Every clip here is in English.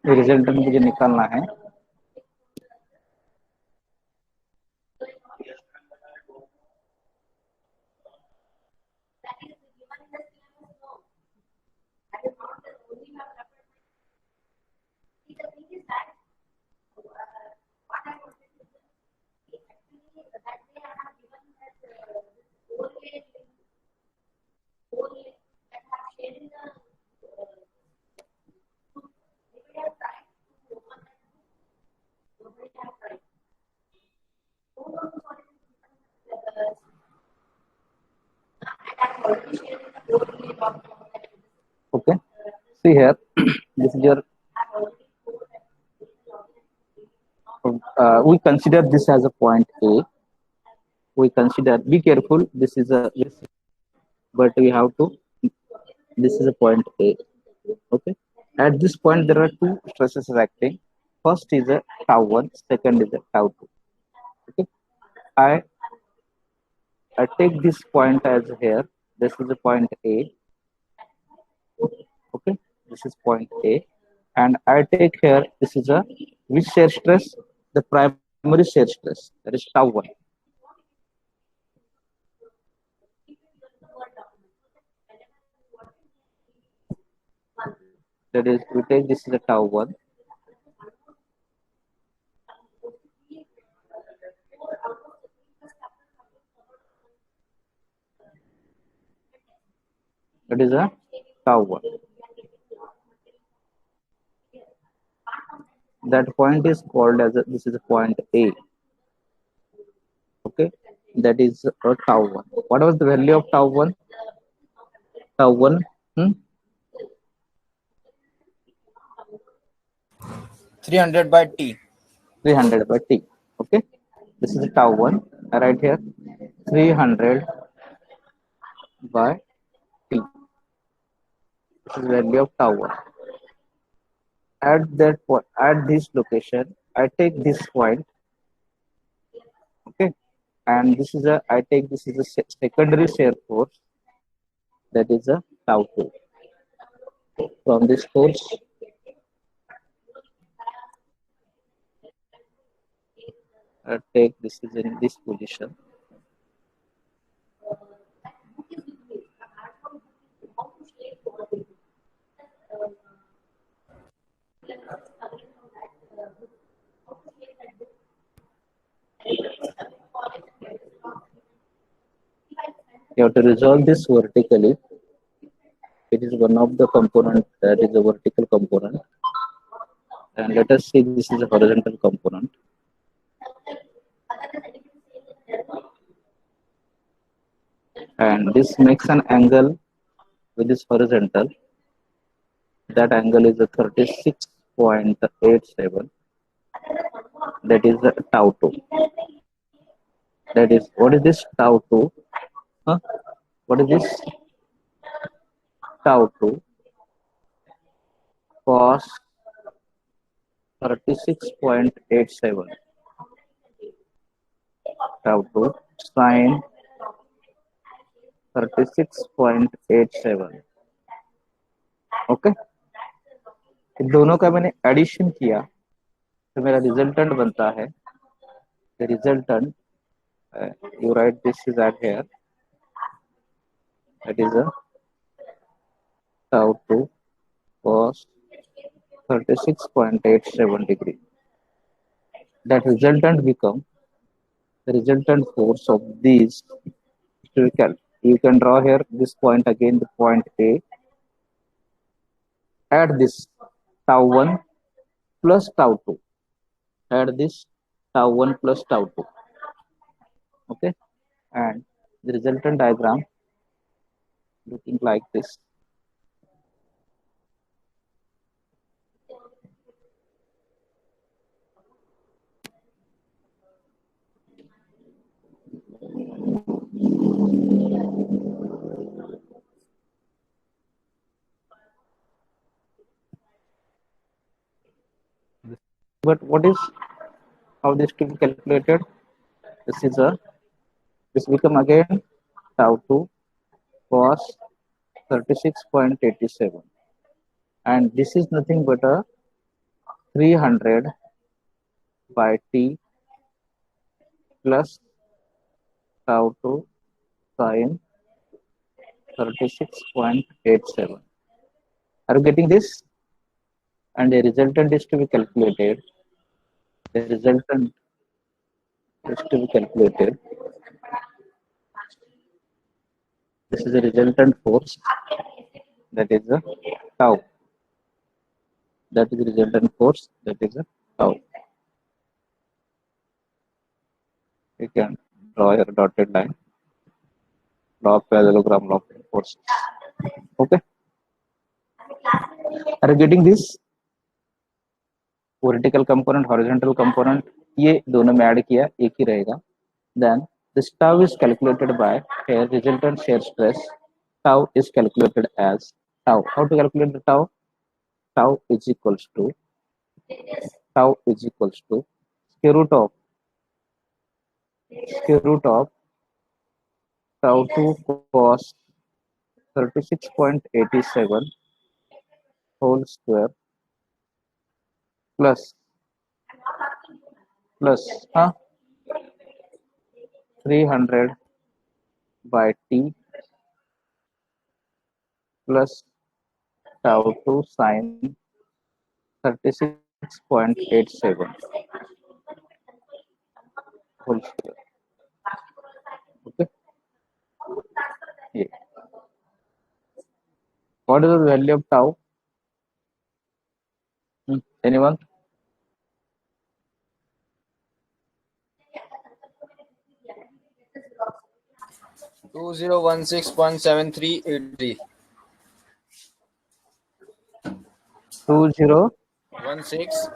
Resultant मुझे निकालना है। Okay, see here, this is your we consider this as a point A. We consider, be careful, this is a, but we have to, this is a point A. Okay, at this point there are two stresses acting. First is a tau 1, second is a tau 2. Okay, I take this point as here, this is a point A. Okay, this is point A, and I take here, this is a which shear stress, the primary shear stress, that is tau 1. That is, we take this is a tau 1. That is a tau 1. That point is called as a, this is a point A. Okay, that is a tau 1. What was the value of tau 1? Tau 1, 300 by T. 300 by T. Okay, this is a tau 1. I write here 300 by T. This is the value of tau 1. At that point, at this location, I take this point. Okay, and this is a, I take this is a secondary shear force, that is a tau 2. From this force, I take this is in this position. You have to resolve this vertically. It is one of the component, that is a vertical component. And let us see, this is a horizontal component. And this makes an angle with this horizontal. That angle is a 36.87. That is the tau 2. That is, what is this tau 2? Huh? What is this? Tau 2 cos 36.87. Tau 2 sin 36.87. Okay, दोनों का मैंने addition किया तो मेरा resultant बनता है, the resultant, you write this is at here, that is a tau 2 cos 36.87 degree. That resultant become the resultant force of these. You can draw here this point again, the point A. Add this tau 1 plus tau 2. Add this tau 1 plus tau 2. Okay, and the resultant diagram looking like this. But what is, how this to be calculated? This is a, this become again tau 2 cos 36.87, and this is nothing but a 300 by t plus tau 2 sine 36.87. Are you getting this? And the resultant is to be calculated. The resultant is to be calculated. This is the resultant force, that is a tau. That is the resultant force, that is a tau. You can draw your dotted line, law of parallelogram, law of force. Okay, are you getting this? Vertical component, horizontal component, ये दोनों में add किया एक ही रहेगा. Then this tau is calculated by here resultant shear stress. Tau is calculated as tau. How to calculate the tau? Tau is equals to square root of tau 2 cos 36.87 whole square plus 300 by t plus tau 2 sine 36.87 whole square. Okay. Yeah. What is the value of tau? Anyone? Two 2016.7383. 2016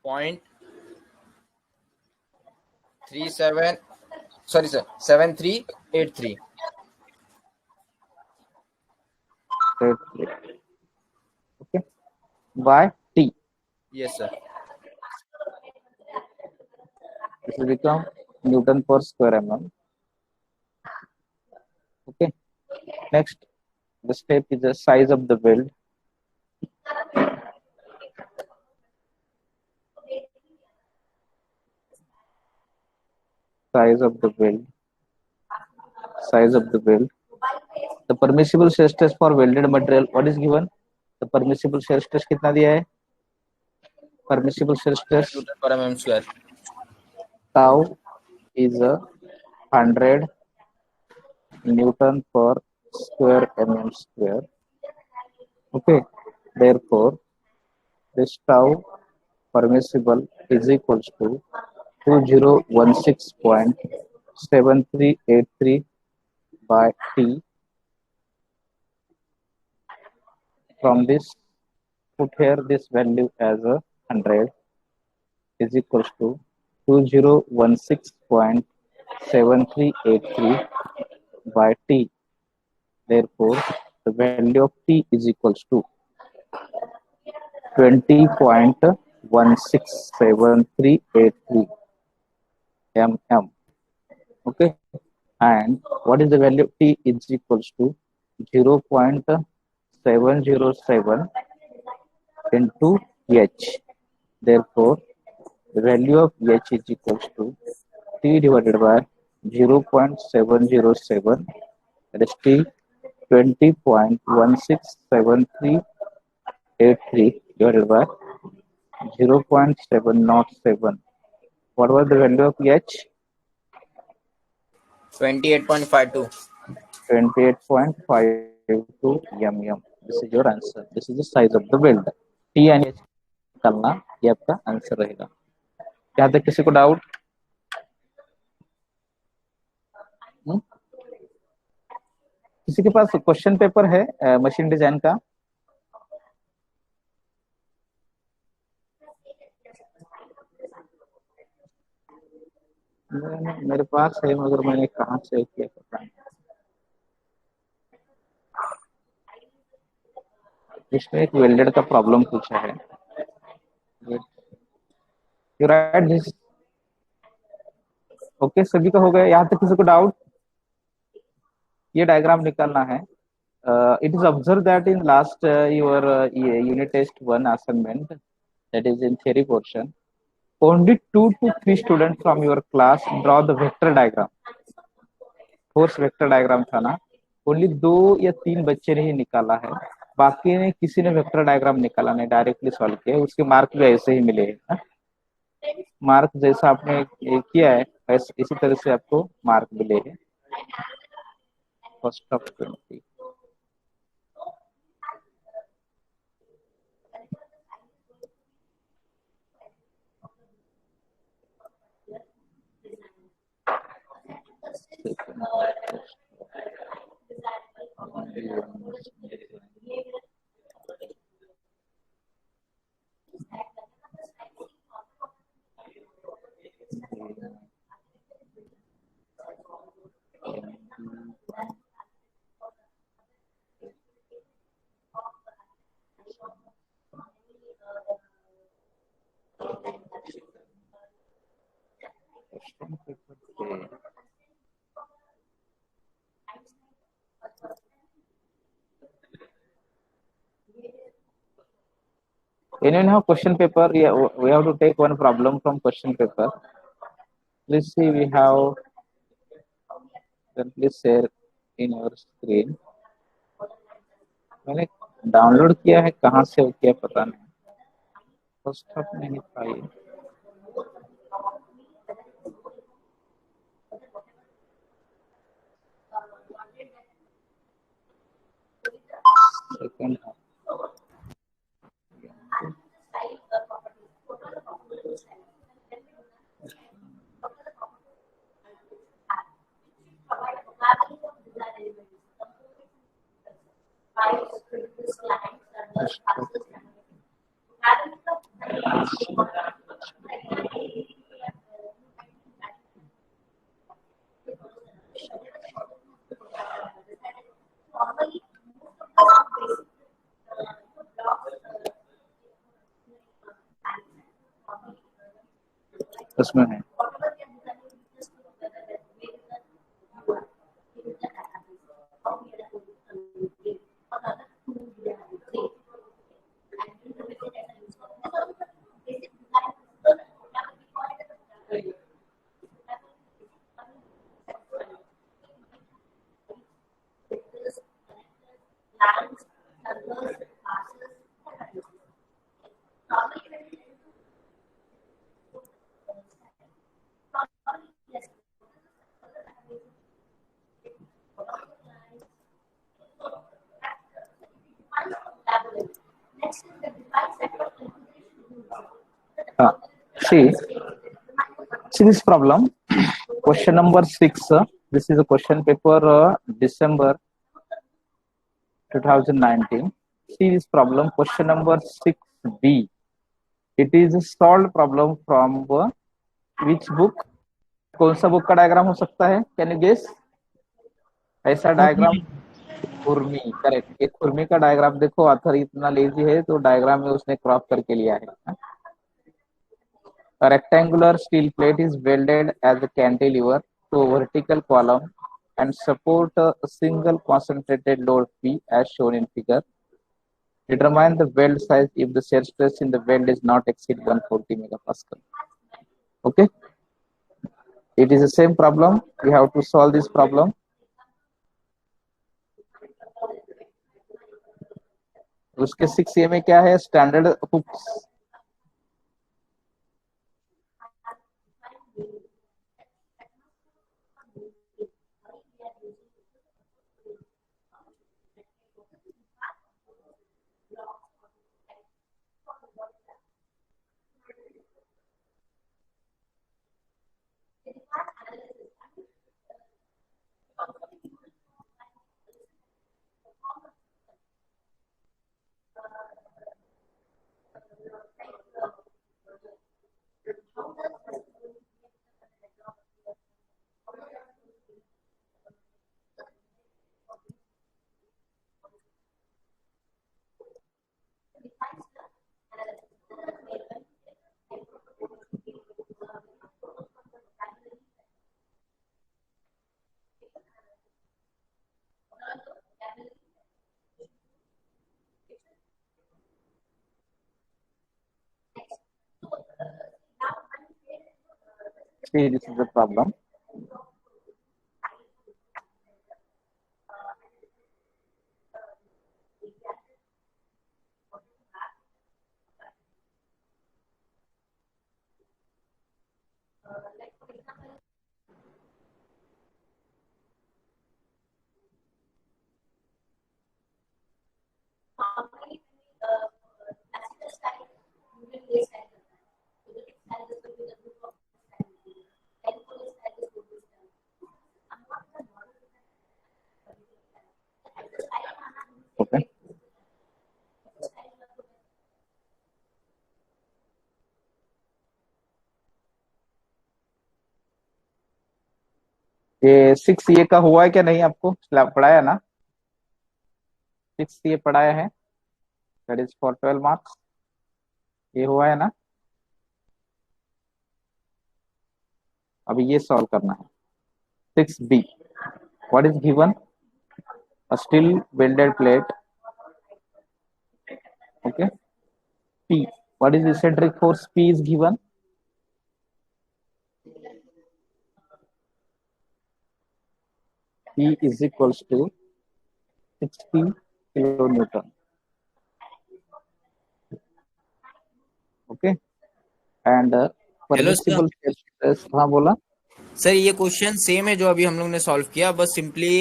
point 37. Sorry, sir. 7383. Okay. By t. Yes, sir. This will become Newton per square mm. Okay. Next, the step is the size of the weld. Size of the weld. The permissible shear stress for welded material, what is given? The permissible shear stress कितना दिया है? Permissible shear stress Newton per mm square. tau is a 100 Newton per square mm square. Okay. Therefore, this tau permissible is equals to 2016.7383 by t. From this, put here this value as a 100 is equals to 2016.7383 by t. Therefore, the value of t is equals to 20.167383 mm. Okay, and what is the value of t is equals to 0.707 into h. Therefore, the value of h is equals to t divided by 0.707, that is t 20.167383 divided by 0.707. What was the value of h? 28.52. 28.52 mm. This is your answer. This is the size of the weld. T and h निकालना, ये आपका answer रहेगा. यहाँ तक किसी को doubt? किसी के पास क्वेश्चन पेपर है मशीन डिजाइन का? मेरे पास है, मगर मैंने कहाँ से किया पता नहीं. इसमें एक वेल्डेड का प्रॉब्लम पूछा है. You right this. ओके, सभी का हो गया? यहाँ तक किसी को डाउट? ये डायग्राम निकालना है. It is observed that in last your unit test 1 assignment, that is in theory portion, only 2 to 3 students from your class draw the vector diagram. Force vector diagram था ना, ओनली 2 या 3 बच्चे ने ही निकाला है. बाकी ने किसी ने वेक्टर डायग्राम निकाला नहीं, डायरेक्टली सॉल्व किया. उसके मार्क भी ऐसे ही मिले हैं. मार्क जैसा आपने किया है इसी तरह से आपको मार्क मिले हैं. First of 20. Anyone have question paper? Yeah, we have to take one problem from question paper. Please see we have. Then please share in your screen. मैंने डाउनलोड किया है, कहाँ से किया पता नहीं. फर्स्ट ऑफ नहीं पाई. सेकंड उसमें है. See, see this problem. Question number 6. This is a question paper December 2019. See this problem. Question number 6B. It is a solved problem from which book? कौन सा बुक का डायग्राम हो सकता है? Can you guess? ऐसा diagram खुरमी. Correct. एक खुरमी का डायग्राम देखो, ऑथर इतना लेजी है तो डायग्राम में उसने क्रॉप करके लिया है. A rectangular steel plate is welded as a cantilever to a vertical column and support a single concentrated load P as shown in figure. Determine the weld size if the shear stress in the weld is not exceed 140 megapascal. Okay. It is the same problem. We have to solve this problem. उसके 6A में क्या है? Standard hooks. See, this is the problem. Okay. ये 6 ए का हुआ है क्या नहीं, आपको पढ़ाया ना? 6 ए पढ़ाया है, दैट इज फॉर 12 मार्क्स। ये हुआ है ना? अभी ये सॉल्व करना है। 6B, what is given? A steel welded plate, okay. P, what is eccentric force? P is given. P is equals to 60 kilonewton. Okay. And hello sir. permissible stress, हाँ बोला। सर ये क्वेश्चन सेम है जो अभी हम लोग ने solve किया, बस सिंपली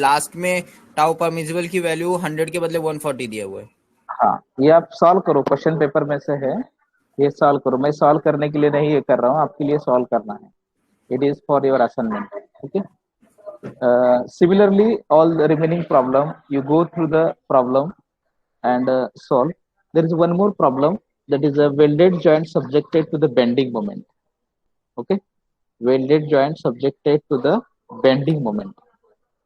लास्ट में टाउ परमिसिबल की वैल्यू 100 के बदले 140 दिया हुआ है। हाँ, ये आप सॉल्व करो, क्वेश्चन पेपर में से है, ये सॉल्व करो। मैं सॉल्व करने के लिए नहीं ये कर रहा हूँ, आपके लिए सॉल्व करना है। It is for your assignment, okay. Similarly, all the remaining problem, you go through the problem and solve. There is one more problem, that is a welded joint subjected to the bending moment. Okay, welded joint subjected to the bending moment.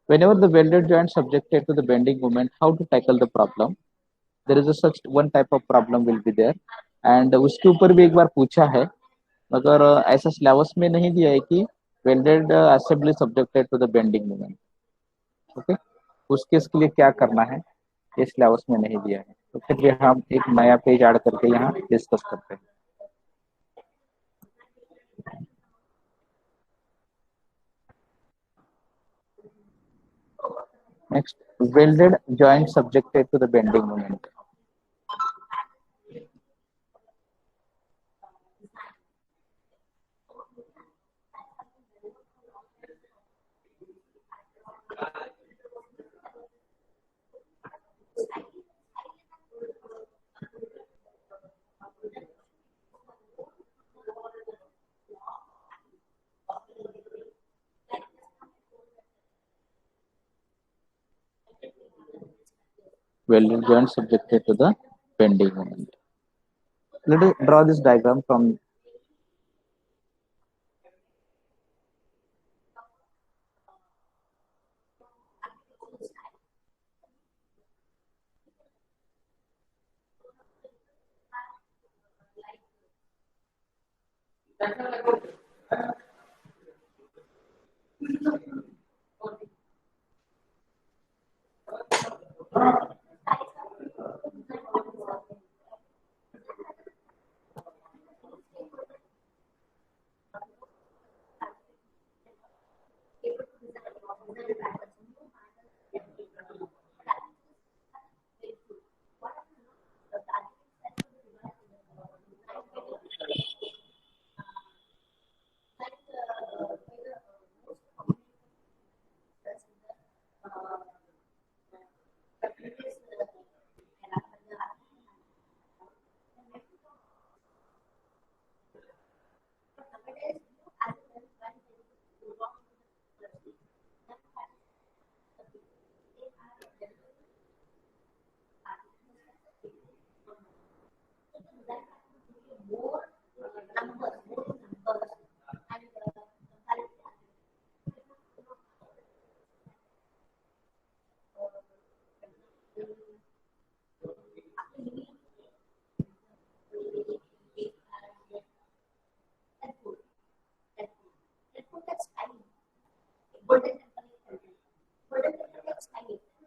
Whenever the welded joint subjected to the bending moment, how to tackle the problem? There is a such one type of problem will be there, and उसके ऊपर भी एक बार पूछा है, मगर ऐसा syllabus में नहीं दिया है कि welded assembly subjected to the bending moment. Okay, उस केस के लिए क्या करना है, ये सिलेबस में नहीं दिया है, तो फिर हम एक नया पेज ऐड करके यहाँ डिस्कस करते हैं। Next, welded joint subjected to the bending moment. Welded joint subjected to the bending moment. Let us draw this diagram from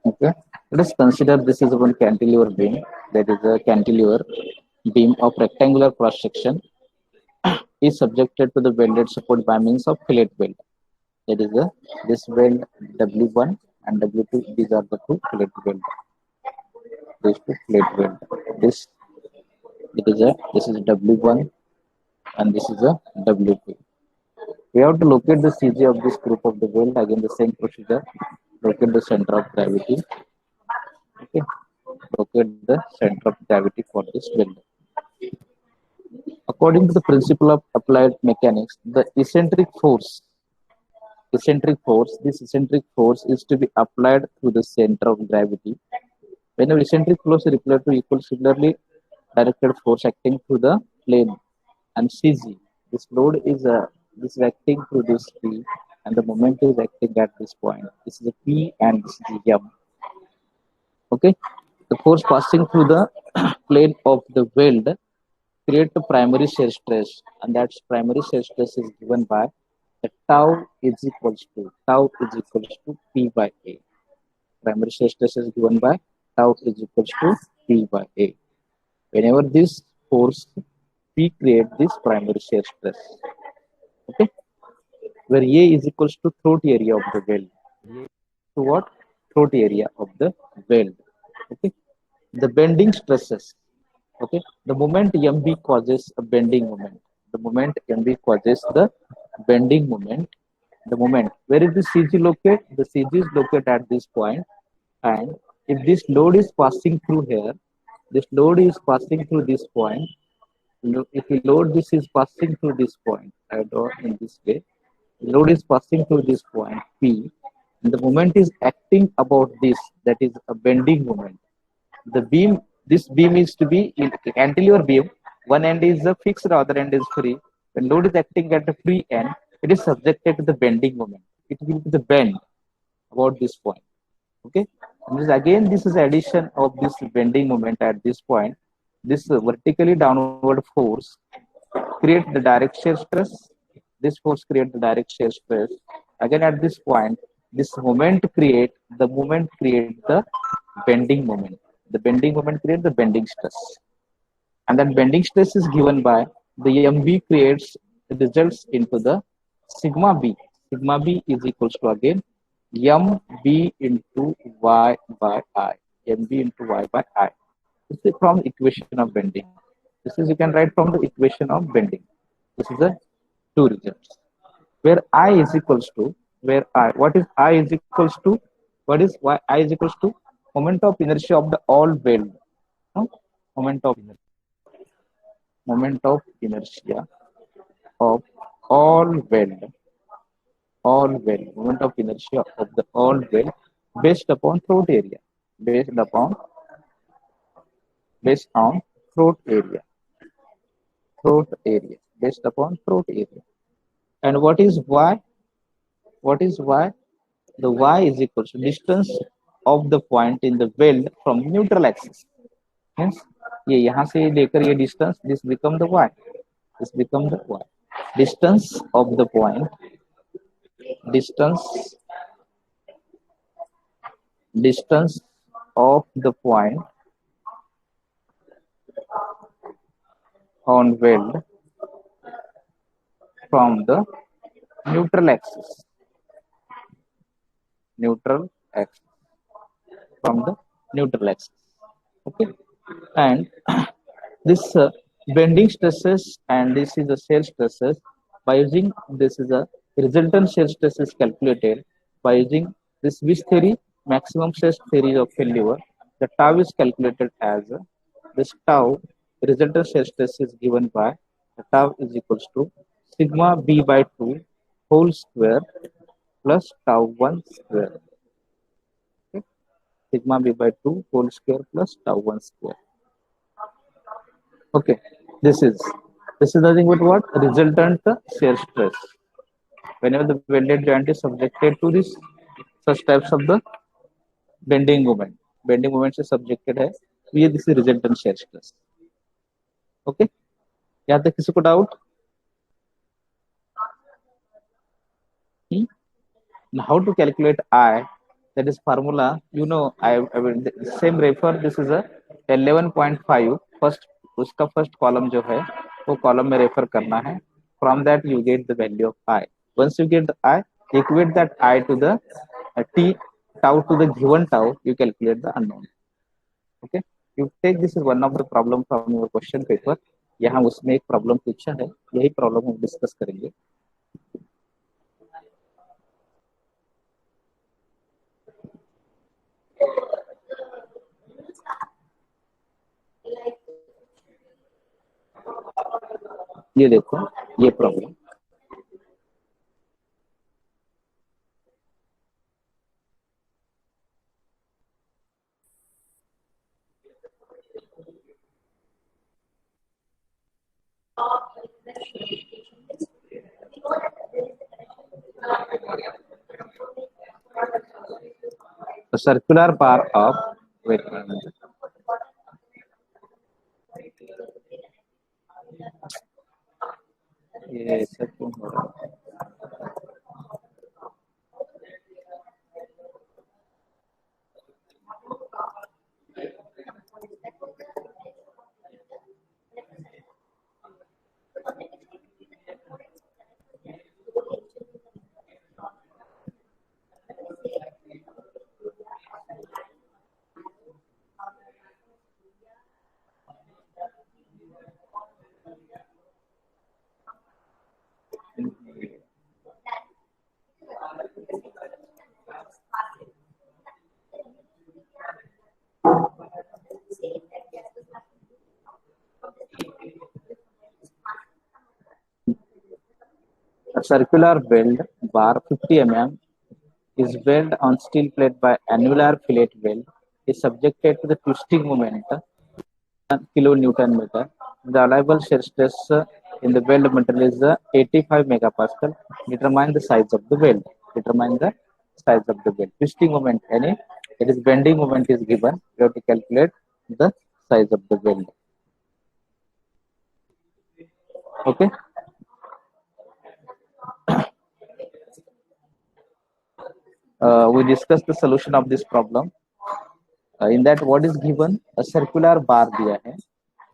okay, let us consider this is one cantilever beam, that is a cantilever beam of rectangular cross section is subjected to the welded support by means of fillet weld. That is this weld W1 and W2. These are the two fillet weld. These two fillet weld. This is W1 and this is a W2. We have to locate the CG of this group of the weld. Again, the same procedure. Locate the center of gravity. Okay. Locate the center of gravity for this weld. According to the principle of applied mechanics, the this eccentric force is to be applied through the center of gravity. Whenever eccentric force is applied to equal similarly directed force acting through the plane and CG. This load is acting through this P and the moment is acting at this point. This is a P and this is a M. Okay, the force passing through the plane of the weld create the primary shear stress, and that primary shear stress is given by the tau is equals to P by A. Primary shear stress is given by tau is equals to P by A. Whenever this force P create this primary shear stress, okay, where A is equals to throat area of the weld. To what? Throat area of the weld. Okay, the bending stresses. Okay, the moment MB causes a bending moment. The moment MB causes the bending moment. The moment, where is the CG located? The CG is located at this point, and if this load is passing through here, this load is passing through this point. If the load this is passing through this point, I draw in this way. Load is passing through this point P, and the moment is acting about this. That is a bending moment. The beam, this beam is to be in cantilever beam. One end is fixed, the other end is free. When load is acting at the free end, it is subjected to the bending moment. It will be the bend about this point. Okay, and this is addition of this bending moment at this point. This vertically downward force create the direct shear stress. This force create the direct shear stress. Again at this point, this moment create the bending moment. The bending moment creates the bending stress, and that bending stress is given by the MB creates results into the sigma B. Sigma B is equals to again MB into Y by I. MB into Y by I. This is from the equation of bending. This is you can write from the equation of bending. This is the two results. Where I is equals to what is I is equals to what is Y I is equals to moment of inertia of the all weld. No? Moment of inertia of all weld. Moment of inertia of the all weld based upon throat area. Based on throat area. Based upon throat area. And what is Y? The Y is equal to distance of the point in the weld from neutral axis. Hence, ये यहाँ से लेकर ये distance, this become the Y. Distance of the point. Distance of the point on weld from the neutral axis. Okay, and this bending stresses and this is the shear stresses by using this is a resultant shear stress is calculated by using this Wish theory, maximum stress theory of failure. The tau is calculated as this tau resultant shear stress is given by the tau is equals to sigma B by 2 whole square plus tau 1 square. Okay. Sigma B by 2 whole square plus tau 1 square. Okay, this is nothing but what? Resultant shear stress. Whenever the welded joint is subjected to this such types of the bending moment से subjected है, तो ये this is resultant shear stress. Okay, यहाँ तक किसी को doubt? Now how to calculate I? That is formula. You know, I will same refer. This is a 11.5 first. उसका first column जो है वो कॉलम में रेफर करना है. From that you get the value of I. Once you get the I, equate that I to the t tau to the given tau, you calculate the unknown. Okay, you take this is one of the problem from your question paper. यहाँ उसमें एक problem पूछा है, यही problem हम discuss करेंगे. ये देखो ये problem. The circular bar of wait a minute. ये ऐसा क्यों हो रहा है? A circular weld bar 50 mm is weld on steel plate by annular fillet weld is subjected to the twisting moment kilonewton meter. The allowable shear stress in the weld material is 85 megapascal. Determine the size of the weld. Determine the size of the weld. Twisting moment any, it is bending moment is given. You have to calculate the size of the weld. Okay. We discussed the solution of this problem. In that what is given, a circular bar दिया है,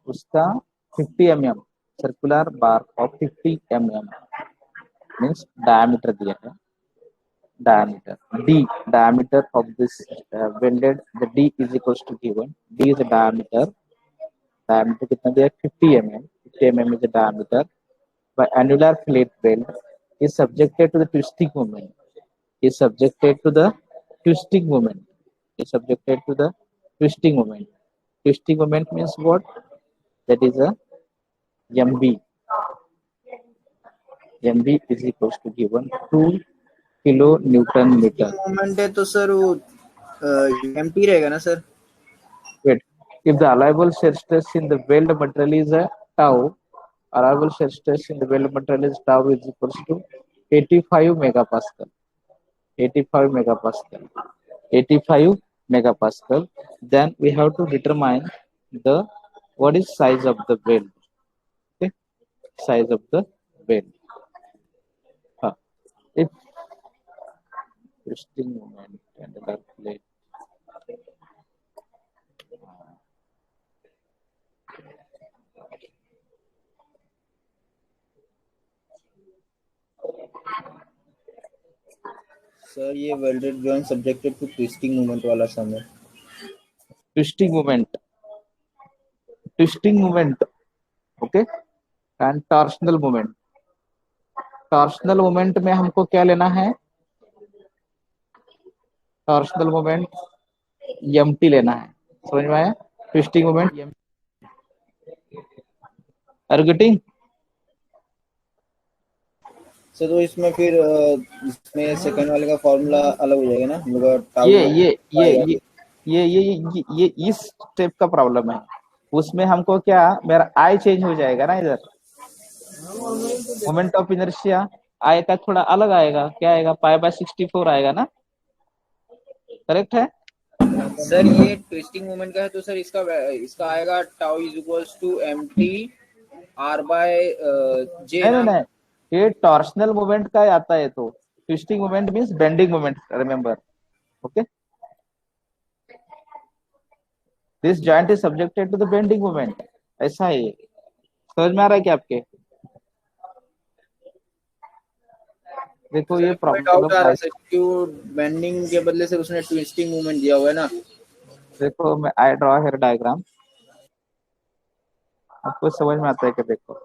उसका 50 mm circular bar of 50 mm means diameter दिया है. Diameter d, diameter of this welded, the d is equals to given. D is a diameter. Diameter कितना दिया? 50 mm. 50 mm is a diameter. By annular fillet weld is subjected to the twisting moment. Is subjected to the twisting moment. Is subjected to the twisting moment. Twisting moment means what? That is a MB. MB is equals to given 2 kilonewton meter. Moment है तो sir वो empty रहेगा ना sir? Wait, if the allowable shear stress in the weld material is a tau, allowable shear stress in the weld material is tau is equals to 85 megapascal. 85 megapascal. 85 megapascal. Then we have to determine the what is size of the weld. Okay, size of the weld. If twisting moment and the plate. Sir ये welded joint subjected to twisting movement वाला sum है. Twisting moment, okay, and torsional moment. Torsional moment में हमको क्या लेना है? Torsional moment MT लेना है. समझ में आया? Twisting moment अर्गेटिंग. सर तो इसमें फिर इसमें सेकंड वाले का फॉर्मूला अलग हो जाएगा ना, हम लोग का ये इस स्टेप का प्रॉब्लम है. उसमें हमको क्या, मेरा आई चेंज हो जाएगा ना. इधर मोमेंट ऑफ इनर्शिया आई का थोड़ा अलग आएगा. क्या आएगा? पाई बाय 64 आएगा ना. करेक्ट है सर? ये ट्विस्टिंग मोमेंट का है तो सर इसका आएगा tau is equals to MT R by J. नहीं, ये टॉर्शनल मोमेंट का आता है. तो twisting moment means bending moment, remember. Okay, this joint is subjected to the bending moment. ऐसा है. समझ में आ रहा है क्या आपके? देखो सर ये मेरे को डाउट प्रॉब्लम आ रहा है भाई। सर, क्योंकि वो बेंडिंग के बदले से उसने ट्विस्टिंग मूवमेंट दिया हुआ है ना। देखो मैं आई ड्रॉ हेयर डायग्राम, आपको समझ में आता है कि देखो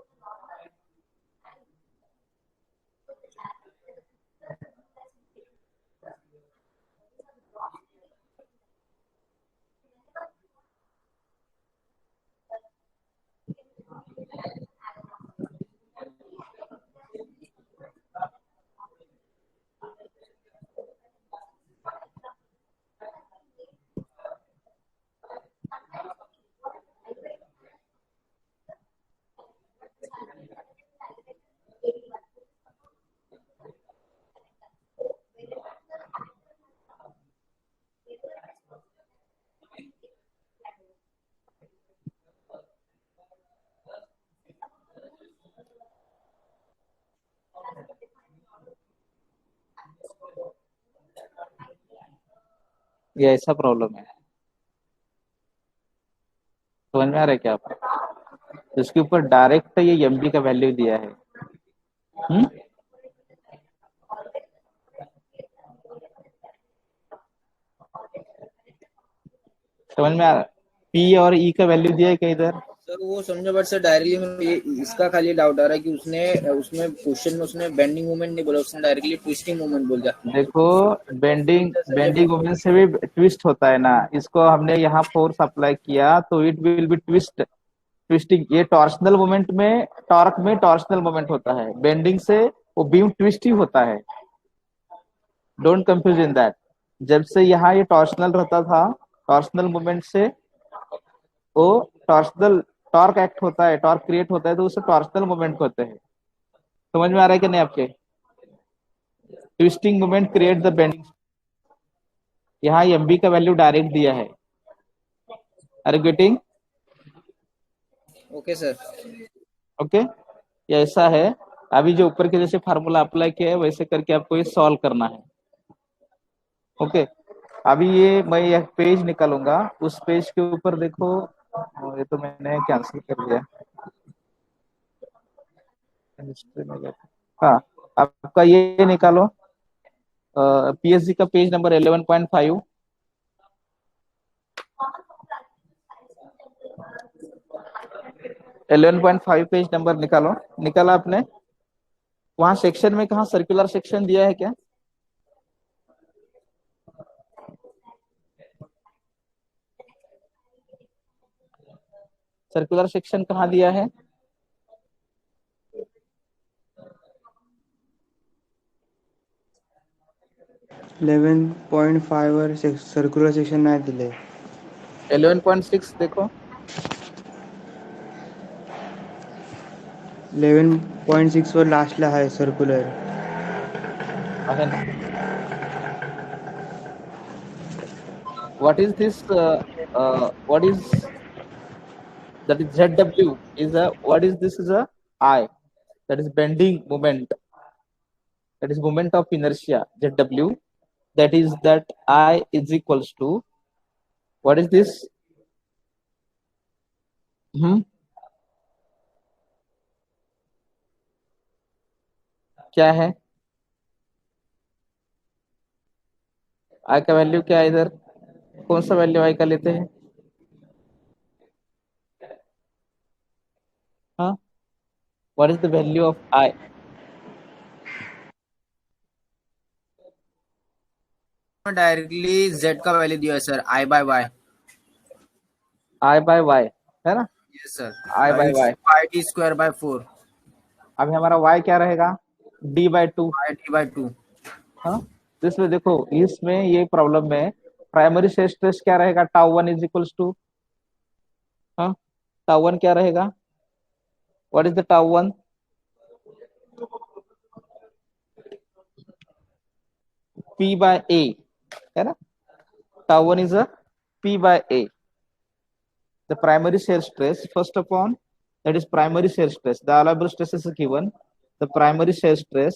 ये ऐसा प्रॉब्लम है। समझ में आ रहा है क्या आपको? इसके ऊपर डायरेक्ट ये एमबी का वैल्यू दिया है। हम्म। समझ में आ रहा है? पी और ई का वैल्यू दिया है क्या इधर? सर वो समझो, बट सर डायरेक्टली में ये इसका खाली डाउट आ रहा है कि उसने उसमें क्वेश्चन में उसने बेंडिंग मूवमेंट नहीं बोला, उसने डायरेक्टली ट्विस्टिंग मूवमेंट बोल दिया। देखो बेंडिंग सर जब बेंडिंग मोमेंट से भी ट्विस्ट होता है ना, इसको हमने यहाँ फोर्स अप्लाई किया तो इट विल बी ट्विस्टिंग। ये टॉर्शनल मोमेंट में, टॉर्क में टॉर्शनल मोमेंट होता है, बेंडिंग से वो बीम ट्विस्ट ही होता है। Don't confuse in that. जब से यहाँ ये टॉर्शनल रहता था, टॉर्शनल मोमेंट से वो टॉर्शनल टॉर्क एक्ट होता है, टॉर्क क्रिएट होता है, तो उसे टॉर्शनल मोमेंट कहते हैं। समझ में आ रहा है कि नहीं आपके? Twisting moment create the bending. यहाँ एमबी का वैल्यू डायरेक्ट दिया है। Are you getting? Okay sir. Okay, ये ऐसा है। अभी जो ऊपर के जैसे फार्मूला अप्लाई किया है वैसे करके आपको ये सॉल्व करना है। ओके, अभी ये मैं एक पेज निकालूंगा, उस पेज के ऊपर देखो। ये तो मैंने कैंसिल कर दिया। हाँ, आपका ये निकालो, पीएसजी का पेज नंबर 11.5। 11.5 पेज नंबर निकालो। निकाला आपने? वहां सेक्शन में कहा सर्कुलर सेक्शन दिया है क्या? सर्कुलर सेक्शन कहाँ दिया है? 11.5 वर सर्क्युलर सेक्शन नाही दिले. 11.6 देखो। 11.6 वर लास्टला आहे सर्क्युलर. आहे ना? What is this? What is that? Is ZW is a what is this? Is a I, that is bending moment. That is moment of inertia. ZW. That is that I is equals to what is this? Hmm. क्या है? I का value क्या है इधर? कौन सा value I का लेते हैं? हाँ, what is the value of I? Directly Z का वैल्यू दिया है sir, I by Y. I by Y है ना? Yes sir, I by it's Y। Pi T square by 4, अभी हमारा Y क्या रहेगा? D/2। Pi T by 2। हाँ, तो इसमें देखो, इसमें ये प्रॉब्लम में प्राइमरी से स्ट्रेस क्या रहेगा? टाउ 1 इज इक्वल्स टू, हाँ, टाउ 1 क्या रहेगा? What is the tau 1? P/A है ना? Tau 1 is a P/A. The primary shear stress first upon, that is primary shear stress. The allowable stresses is given. The primary shear stress